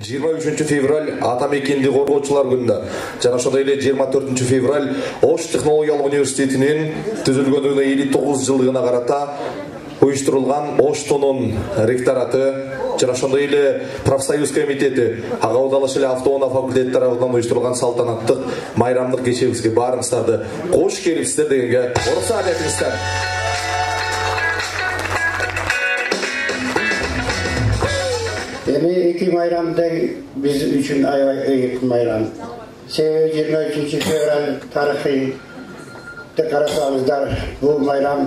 23 февраль Атамекенди коргоочулар күнүнө жана ошондой эле 24 февраль Ош технологиялык университетинин түзүлгөнүнө 59 жылдыгына карата уюштурулган Оштунун ректораты жана ошондой эле профсоюз комитети ага удалыш эле автоунаа факультети тарабынан уюштурулган салтанаттык майрамдык кечебизге баарыңыздарды кош келипсиздер дегенге уруксаат этиңиздер. Эки майрамдың біз үшін айып майрам. Себебі 23 февраль тарихи қарасаңыздар, бұл майрам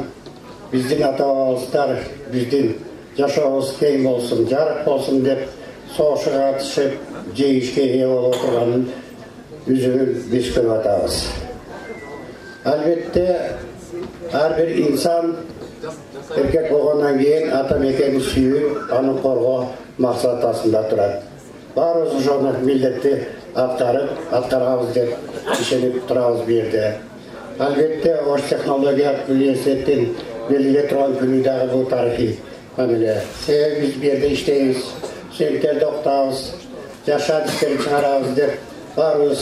біздің ата-бабаларымыздар, біздің жашауымыз кең болсын, жарық болсын деп соғысқа қатысып, жеңіске ие болып отырғанын өзінің біз көріп атамыз. Әлбетте, әрбір инсан еркек болғаннан кейін Атамекенді сүйіп, аны қорғау мақсат астында тұрады. Барымыз жоны милдетті атқарабыз деп ішеніп тұрамыз берді. Әлбетте, Ош технологиялық университеттен белгіле тұрған күнідағы бұл тарихи мәміле. Себебі біз берді іштейміз, студенттерді оқытамыз, жашан істерін шығарамыз деп барымыз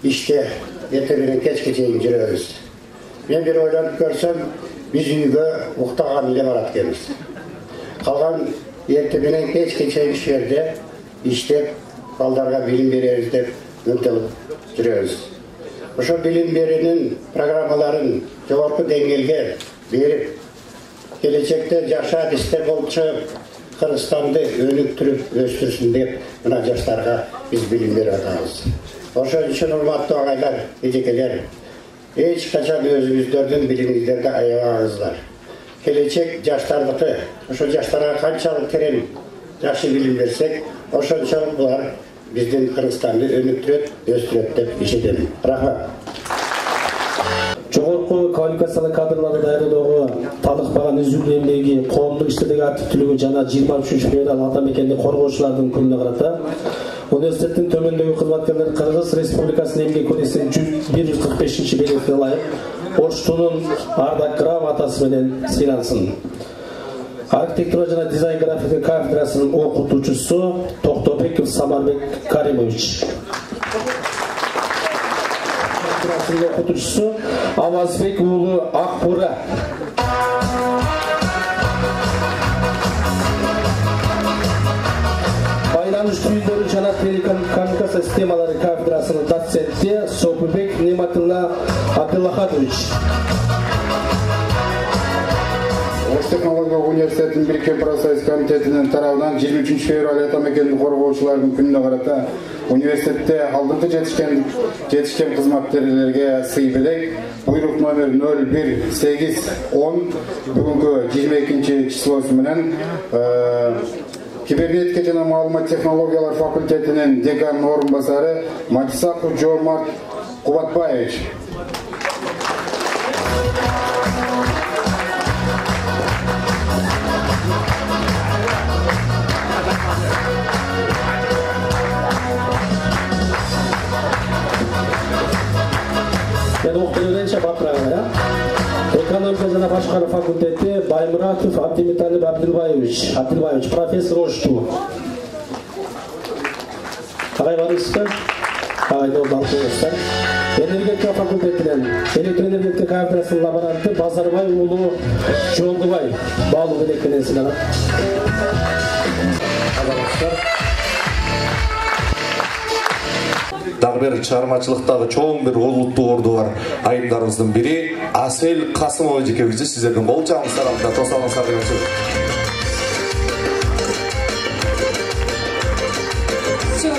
іште ертеңнен кешке шейін жүреміз. Мен бір ойланып көрсем, біз үйге ұқтаған еле барат келеміз. Қалған ертеңнен кешке шейін жерде іштеп, балдарға білім береміз деп үміттеніп жүреміз. Ошо билим берүүнүн программаларын жогорку деңгээлге берип, келечекте жакшы адистер болуп чыгып, Кыргызстанды өнүктүрүп өстүрсүн деп мына жаштарга биз билим берип атабыз. Ошон үчүн урматтуу агайлар, эжекелер, эч качан өзүңүздөрдүн билимиңиздерди аябаңыздар. Келечек жаштардыкы. Ошо жаштарга канчалык терең жакшы билим берсек, ошончолук булар биздин Кыргызстанды өнүктүрөт, өстүрөт деп ишенем. Рахмат. Жогорку квалификациялы кадрларды даярдоого талыкпаган үзүлүү эмгеги, коомдук иштердеги активдүүлүгү жана 23 февраль Атамекенди коргоочулардын күнүнө карата университеттин төмөндөгү кызматкерлери Кыргыз Республикасынын эмгек кодексинин 145-берүүсүнө ылайык Оштунун ардак грамотасы менен сыйлансын. Архитектура жана дизайн графика кафедрасынын окутуучусу Токтобеков Самарбек Каримович. Кафедрасынын окутуучусу Авазбек уулу Акбура. Байланыш түйүндөрү жана телекоммуникация системалары кафедрасынын доценти Сопубек Нематулла Абдулахадович. Ош технологиялык университетинин бириккен профсоюз комитетинин тарабынан 23 февраль Атамекенди коргоочулардын күнүнө карата университетте алдыңкы жетишкен кызматкерлерге сый белек буйрук номер 01810 бүгүнкү 22 числосу менен кибернетика жана маалымат технологиялар факультетинин деканынын орун басары Матисаков Жомарт Кубатбаевич. Экономика жана башкаруу факультети Баймуратов Абдимиталип Абдилбаевич, профессор Ошту. Калай барыңыздар? Алыңыздар. Энергетика факультетинен электроэнергетика кафедрасынын лаборанты Базарбай уулу Жолдубай баалуу белектерин сыйланат. Дагы бир чыгармачылыктагы чоң бир олуттуу орду бар айымдарыбыздын бири Асел Касымова эжекебизди сиздердин кол жагыңыздар алдында тосалыңыздар деп Sen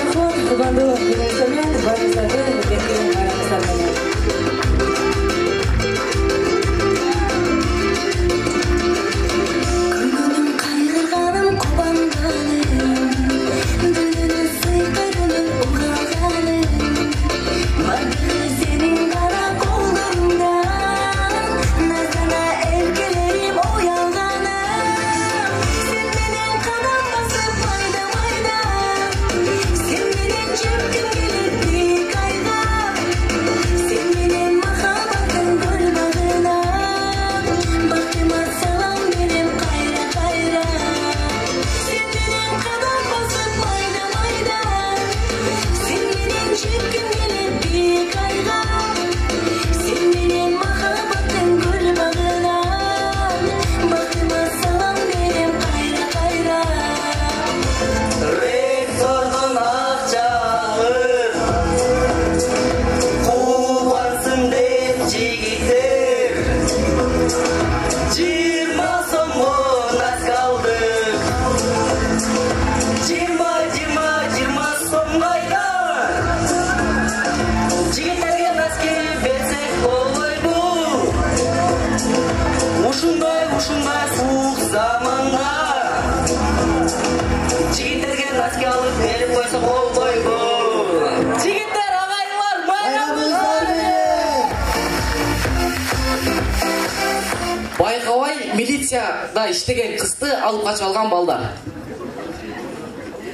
полицияда иштеген кызды алып качып алган балдар.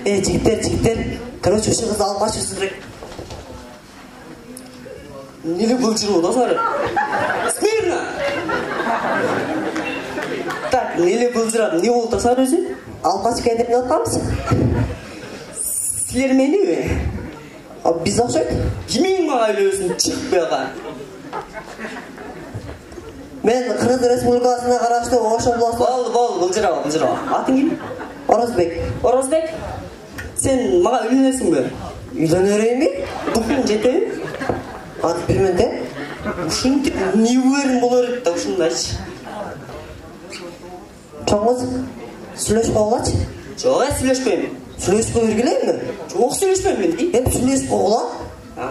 Жигиттер, короче, ошо кызды алып качышыбыз керек. Эмне былжырып атасыңар? Смирно! Так, эмне былжырап, эмне болуп атасыңар өзү? Алып качып келе деп атканбыз. Силер мени? Биз окшойт. Кимиң мага үйлөсүн чыгып калган. Мен Кыргыз Республикасына караштуу Ош областында. Бол, былжырап. Атың ким? Орозбек. Сен мага үйлөнөсүңбү? Үйлөнөрөйүнбү? Букун жетеби? Атып бермен де. Ушинтип неберим болор экен да ушундайчы. Чоңуз сүйлөшүп койгулачы. Жок, сүйлөшпөйм. Сүйлөшпөй бергилейби? Жок, сүйлөшпөйм мен. Эп сүйлөшүп койгула.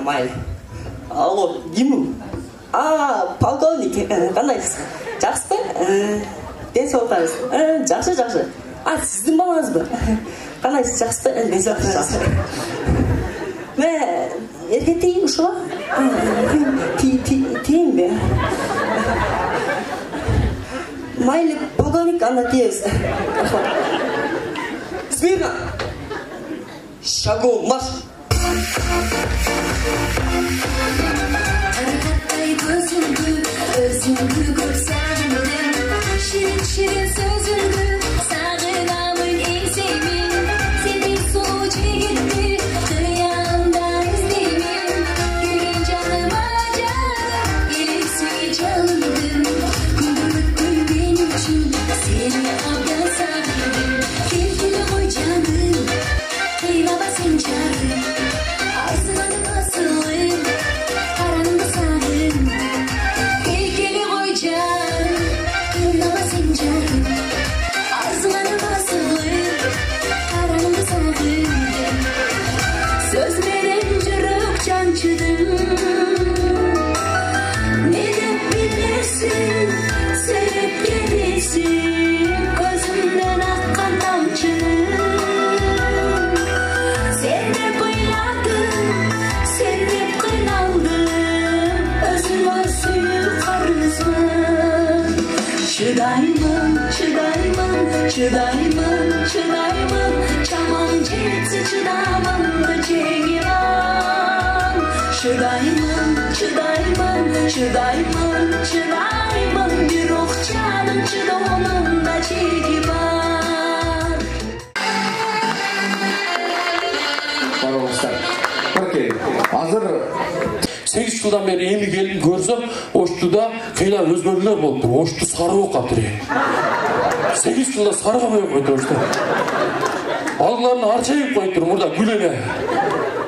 Майли. Алло, ким? Полковник. Кандайсыз? Жакшысызбы? Ден соолугуңуз. Жакшы. Сиздин балаңызбы? Кандайсыз? Жакшысызбы? Ден соолугуңуз. Мен эрге тейин ушуга? Тейинби? Майли, полковник, анда тиебиз. Смирно! Шагу марш! Özüngü görsəmdim, şirin sözüngü, sağınamın eysemin, seni solu çekildi, kıyamda izlemin, gülün canıma canım, gelirse candım, güldürüktün benim için, seni abla sardım, keyfini koy canım, kıymaba sen canım, arzuladım asılım, karanlık sardım. Çıdayman, çaman cetse çıdamam da çegiman. Çıdayman, bir okçanın çıdonun da çegiman. Barabızlar, bakayım, hazır. 8 жылдан бері эми келип көрсөм, Оштуда кыйла өзгөрүүлөр болуптур. Ошту сары болуп калыптыр. 8 жылда сарыга боюп койду Ошто. Алгыларын арчайып коюптур, мурда гүл эле.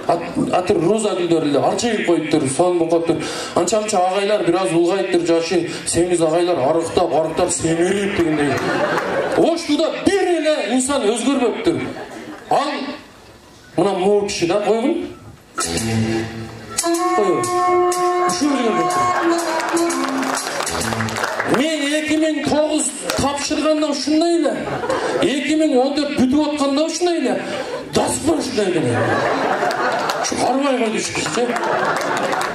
Атыр роза гүлдөр эле арчайып коюптур, сонун болуптур. Анча агайлар бир аз улгайыптыр жашы, семиз агайлар арыктап семирип дегендей. Оштуда бир эле инсан өзгөрбөптүр. Ал мына могу киши да койгун. Мен 2009 тапшырганда ушундай эле, 2014 бүтүп атканда ушундай эле, даспа ушундай эле. Чыгарбай койду ушунчу.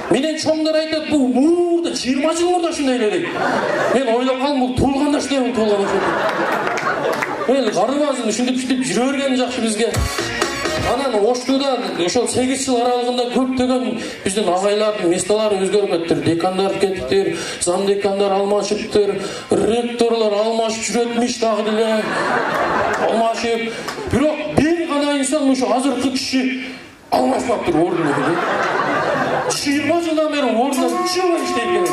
Менен чоңдор айтат, бул мурда 20 жыл мурда ушундай эле дейт. Мен ойлоп калдым, бул туулганда ушундай туулган экен. Мен карабазын ушинтип жүрө берген жакшы бизге. Анан Оштудан ошол 8 жыл аралыгында көптөгөн биздин агайлардын месталары өзгөрүп кеттир. Декандар кеттир, зам декандар алмашыптыр, ректорлор алмашып жүрөтмүш дагы деле. Алмашып, бирок бир гана инсан ушу азыркы киши алмашпаптыр ордуна. 20 жылдан бери ордунда жылбай иштейт экен.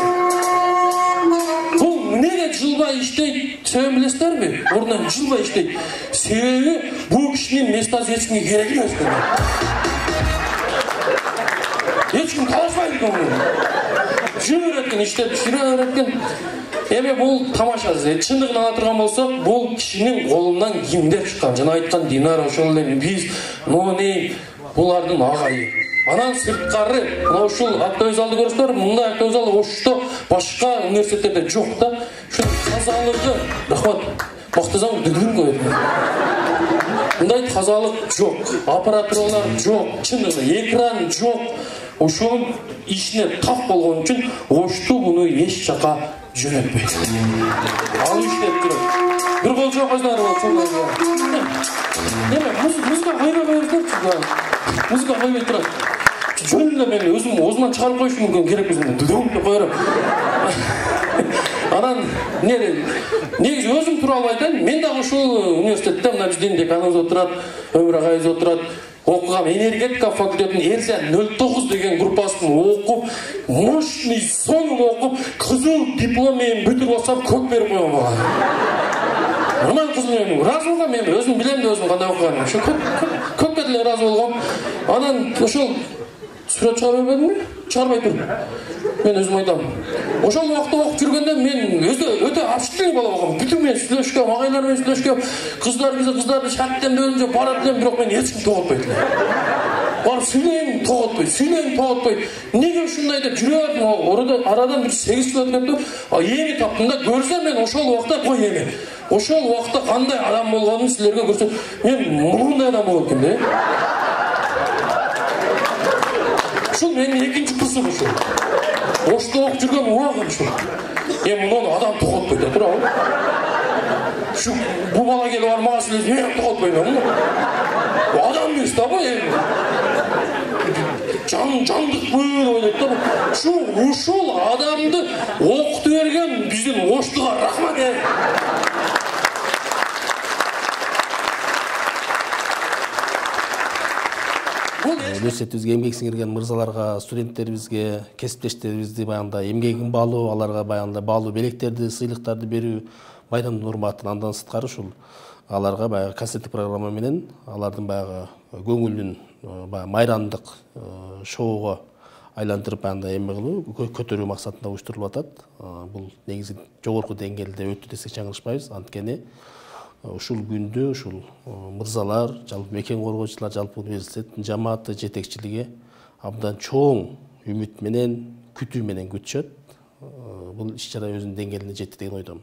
Бул эмнеге жылбай иштейт? Себебин билесиздерби? Ордунан жылбай иштейт. Себеби бул кишинин местасы эч кимге керек эмес экен. Эч ким талашпайт экен. Жүрө берет экен, иштеп жүрө берет экен. Эми бул тамаша. Чындыгын ала турган болсок, бул кишинин колунан кимдер чыккан? Жана айткан Динара, ошол эле биз, Нони, булардын агайы. Анан сырткары, мына ушул актовзалды көрсөңөр, мындай актовзал Ошто башка университеттерде жок да. Ушул тазалыгы, рахмат, мактазам дүгүн коет. Мындай тазалык жок, аппаратуралар жок, чындыгында экран жок. Ошол ишине тап болгон үчүн Ошту буну эч жака жөнөтпөйт. Ал иштеп турат. Бир кол жок өзүнөр болчу. Музыка койбой коюптурчу. Музыка койбой турат. Жөнүндө мен өзүм оозуман чыгарып коюшум мүмкүн керек өзүм дудум деп коерум. Анан негизи өзүм тууралуу айтайын, мен дагы ушул университетте мына биздин деканыбыз отурат, Өмүр агайыбыз отурат, окугам энергетика факультетинин Эрзя 09 деген группасын окуп, мощный сонун окуп, кызыл диплом менен бүтүрүп алсам көк берип койгон мага. Нормал кызыл менен ыраазы болгом, мен өзүм билем да өзүм кандай окуганымды. Ошо көккө деле ыраазы болгом. Анан ошол сүрөт чыгарып бербедимби? Чыгарбай тур. Мен өзүм айтам. Ошол убакта окуп жүргөндө мен өтө общительный бала болгом. Бүтүн менен сүйлөшкөм, агайлар менен сүйлөшкөм. Кыздарды шарттен бөлүнчө барып элем, бирок мени эч ким тоготпойт эле. Барып сүйлөйм, тоготпойт. Неге ушундай деп жүрөм, арадан бир 8 жыл өтүп кетти. Эми таптым да, көрсөм мен ошол убакта кой эми. Ошол убакта кандай адам болгонун силерге көрсөтөм. Мен мындай адам болот экем да. Ушул менин экинчи кызым ушул. Ошто окуп жүргөн убагым ушул. Эми муну адам тоготпойт да турабы? Şu bu bala gelip var mağazalıyız, niye yaptık atmayın onu? O adam mıyız da bu ev? Candık böyle oynadık da bu. Şu uşul adamdı okutu vergen bizim oştuğa rahmat ev. Университетибизге эмгек сиңирген мырзаларга, студенттерибизге, кесиптештерибизди баягындай эмгегин баалоо, аларга баягындай баалуу белектерди, сыйлыктарды берүү байрамдын урматын андан сырткары ушул аларга баягы концерттик программа менен алардын баягы көңүлүн баягы майрамдык шоуго айландырып андай эме кылуу, көтөрүү максатында уюштурулуп атат. Бул негизи жогорку деңгээлде өттү десек жаңылышпайбыз. Анткени ушул күндү ушул мырзалар, жалпы мекен коргоочулар, жалпы университеттин жамааты жетекчилиги абдан чоң үмүт менен, күтүү менен күтүшөт. Бул иш-чара өзүнүн деңгээлине жетти деген ойдомун.